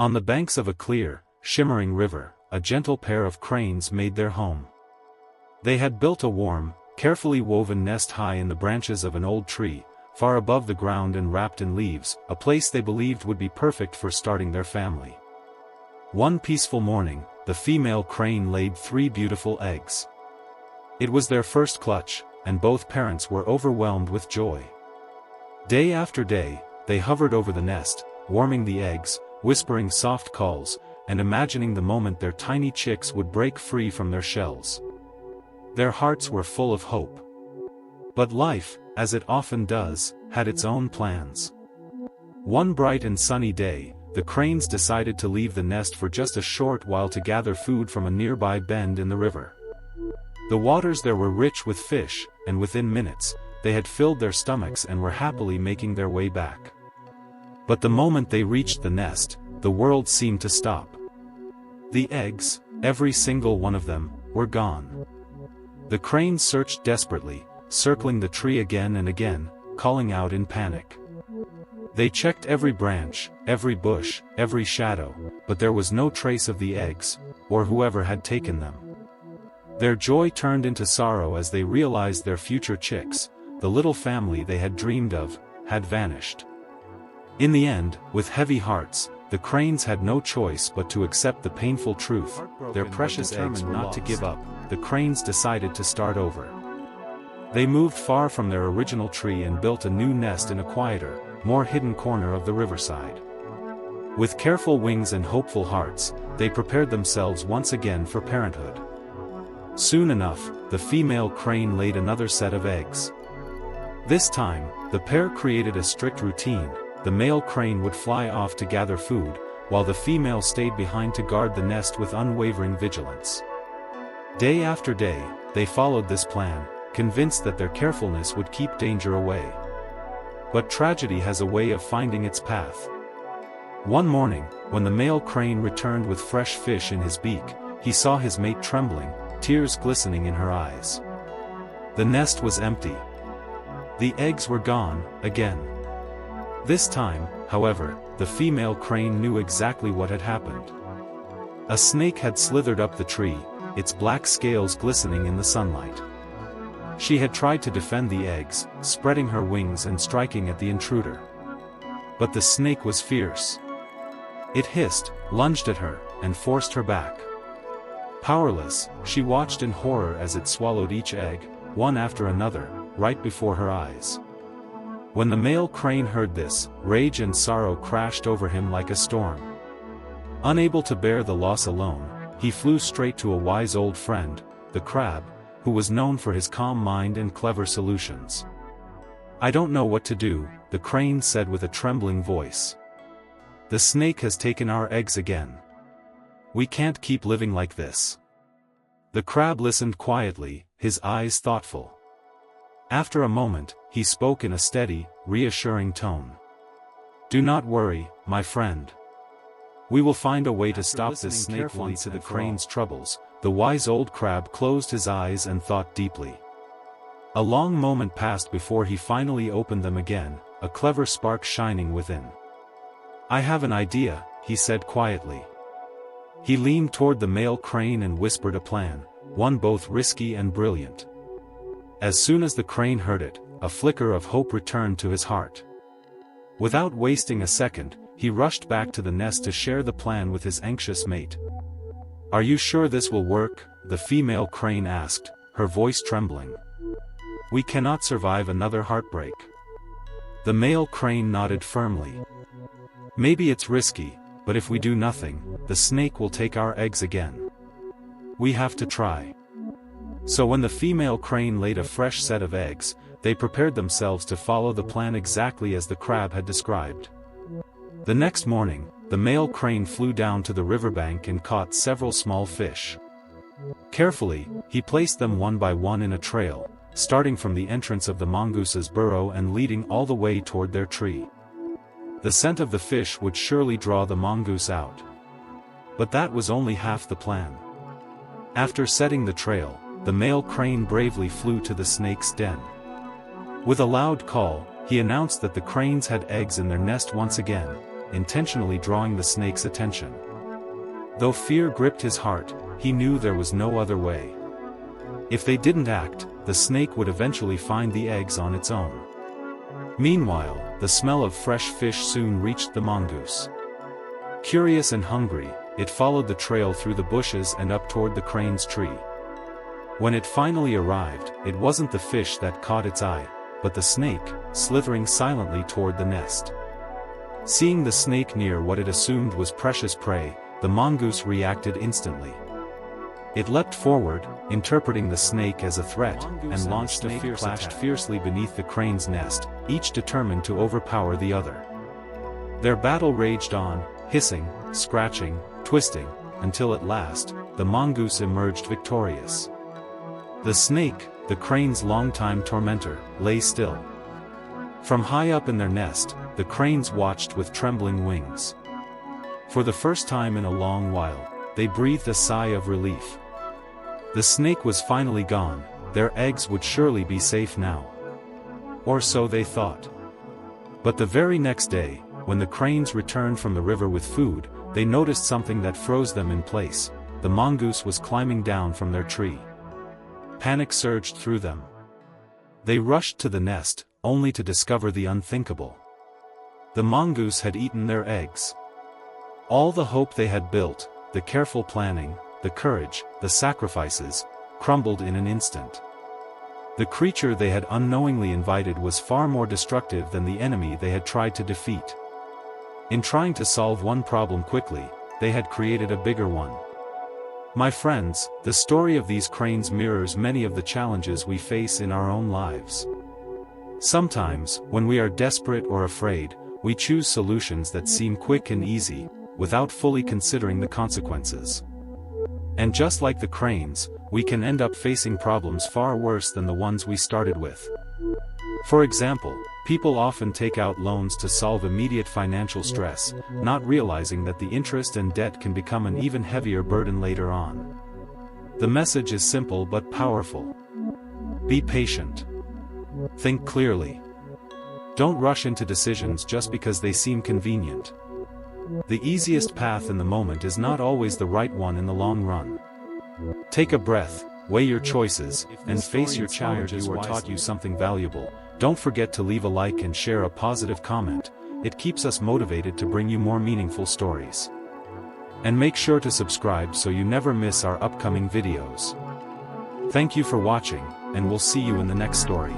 On the banks of a clear, shimmering river, a gentle pair of cranes made their home. They had built a warm, carefully woven nest high in the branches of an old tree, far above the ground and wrapped in leaves, a place they believed would be perfect for starting their family. One peaceful morning, the female crane laid 3 beautiful eggs. It was their first clutch, and both parents were overwhelmed with joy. Day after day, they hovered over the nest, warming the eggs, whispering soft calls, and imagining the moment their tiny chicks would break free from their shells. Their hearts were full of hope. But life, as it often does, had its own plans. One bright and sunny day, the cranes decided to leave the nest for just a short while to gather food from a nearby bend in the river. The waters there were rich with fish, and within minutes, they had filled their stomachs and were happily making their way back. But the moment they reached the nest, the world seemed to stop. The eggs, every single one of them, were gone. The cranes searched desperately, circling the tree again and again, calling out in panic. They checked every branch, every bush, every shadow, but there was no trace of the eggs, or whoever had taken them. Their joy turned into sorrow as they realized their future chicks, the little family they had dreamed of, had vanished. In the end, with heavy hearts, the cranes had no choice but to accept the painful truth. Their precious eggs were not to give up. The cranes decided to start over. They moved far from their original tree and built a new nest in a quieter, more hidden corner of the riverside. With careful wings and hopeful hearts, they prepared themselves once again for parenthood. Soon enough, the female crane laid another set of eggs. This time, the pair created a strict routine. The male crane would fly off to gather food, while the female stayed behind to guard the nest with unwavering vigilance. Day after day, they followed this plan, convinced that their carefulness would keep danger away. But tragedy has a way of finding its path. One morning, when the male crane returned with fresh fish in his beak, he saw his mate trembling, tears glistening in her eyes. The nest was empty. The eggs were gone, again. This time, however, the female crane knew exactly what had happened. A snake had slithered up the tree, its black scales glistening in the sunlight. She had tried to defend the eggs, spreading her wings and striking at the intruder. But the snake was fierce. It hissed, lunged at her, and forced her back. Powerless, she watched in horror as it swallowed each egg, one after another, right before her eyes. When the male crane heard this, rage and sorrow crashed over him like a storm. Unable to bear the loss alone, he flew straight to a wise old friend, the crab, who was known for his calm mind and clever solutions. "I don't know what to do," the crane said with a trembling voice. "The snake has taken our eggs again. We can't keep living like this." The crab listened quietly, his eyes thoughtful. After a moment, he spoke in a steady, reassuring tone. "Do not worry, my friend. We will find a way to stop this snake carefully to the crane's troubles." The wise old crab closed his eyes and thought deeply. A long moment passed before he finally opened them again, a clever spark shining within. "I have an idea," he said quietly. He leaned toward the male crane and whispered a plan, one both risky and brilliant. As soon as the crane heard it, a flicker of hope returned to his heart. Without wasting a second, he rushed back to the nest to share the plan with his anxious mate. "Are you sure this will work?" the female crane asked, her voice trembling. "We cannot survive another heartbreak." The male crane nodded firmly. "Maybe it's risky, but if we do nothing, the snake will take our eggs again. We have to try." So when the female crane laid a fresh set of eggs, they prepared themselves to follow the plan exactly as the crab had described. The next morning, the male crane flew down to the riverbank and caught several small fish. Carefully, he placed them one by one in a trail, starting from the entrance of the mongoose's burrow and leading all the way toward their tree. The scent of the fish would surely draw the mongoose out. But that was only half the plan. After setting the trail, the male crane bravely flew to the snake's den. With a loud call, he announced that the cranes had eggs in their nest once again, intentionally drawing the snake's attention. Though fear gripped his heart, he knew there was no other way. If they didn't act, the snake would eventually find the eggs on its own. Meanwhile, the smell of fresh fish soon reached the mongoose. Curious and hungry, it followed the trail through the bushes and up toward the crane's tree. When it finally arrived, it wasn't the fish that caught its eye, but the snake, slithering silently toward the nest. Seeing the snake near what it assumed was precious prey, the mongoose reacted instantly. It leapt forward, interpreting the snake as a threat, and launched a fierce attack. Clashed fiercely beneath the crane's nest, each determined to overpower the other. Their battle raged on, hissing, scratching, twisting, until at last, the mongoose emerged victorious. The snake, the crane's longtime tormentor, lay still. From high up in their nest, the cranes watched with trembling wings. For the first time in a long while, they breathed a sigh of relief. The snake was finally gone, their eggs would surely be safe now. Or so they thought. But the very next day, when the cranes returned from the river with food, they noticed something that froze them in place. The mongoose was climbing down from their tree. Panic surged through them. They rushed to the nest, only to discover the unthinkable. The mongoose had eaten their eggs. All the hope they had built, the careful planning, the courage, the sacrifices, crumbled in an instant. The creature they had unknowingly invited was far more destructive than the enemy they had tried to defeat. In trying to solve one problem quickly, they had created a bigger one. My friends, the story of these cranes mirrors many of the challenges we face in our own lives. Sometimes, when we are desperate or afraid, we choose solutions that seem quick and easy, without fully considering the consequences. And just like the cranes, we can end up facing problems far worse than the ones we started with. For example, people often take out loans to solve immediate financial stress, not realizing that the interest and debt can become an even heavier burden later on. The message is simple but powerful. Be patient. Think clearly. Don't rush into decisions just because they seem convenient. The easiest path in the moment is not always the right one in the long run. Take a breath, weigh your choices, and face your challenges or taught you something valuable. Don't forget to leave a like and share a positive comment. It keeps us motivated to bring you more meaningful stories. And make sure to subscribe so you never miss our upcoming videos. Thank you for watching, and we'll see you in the next story.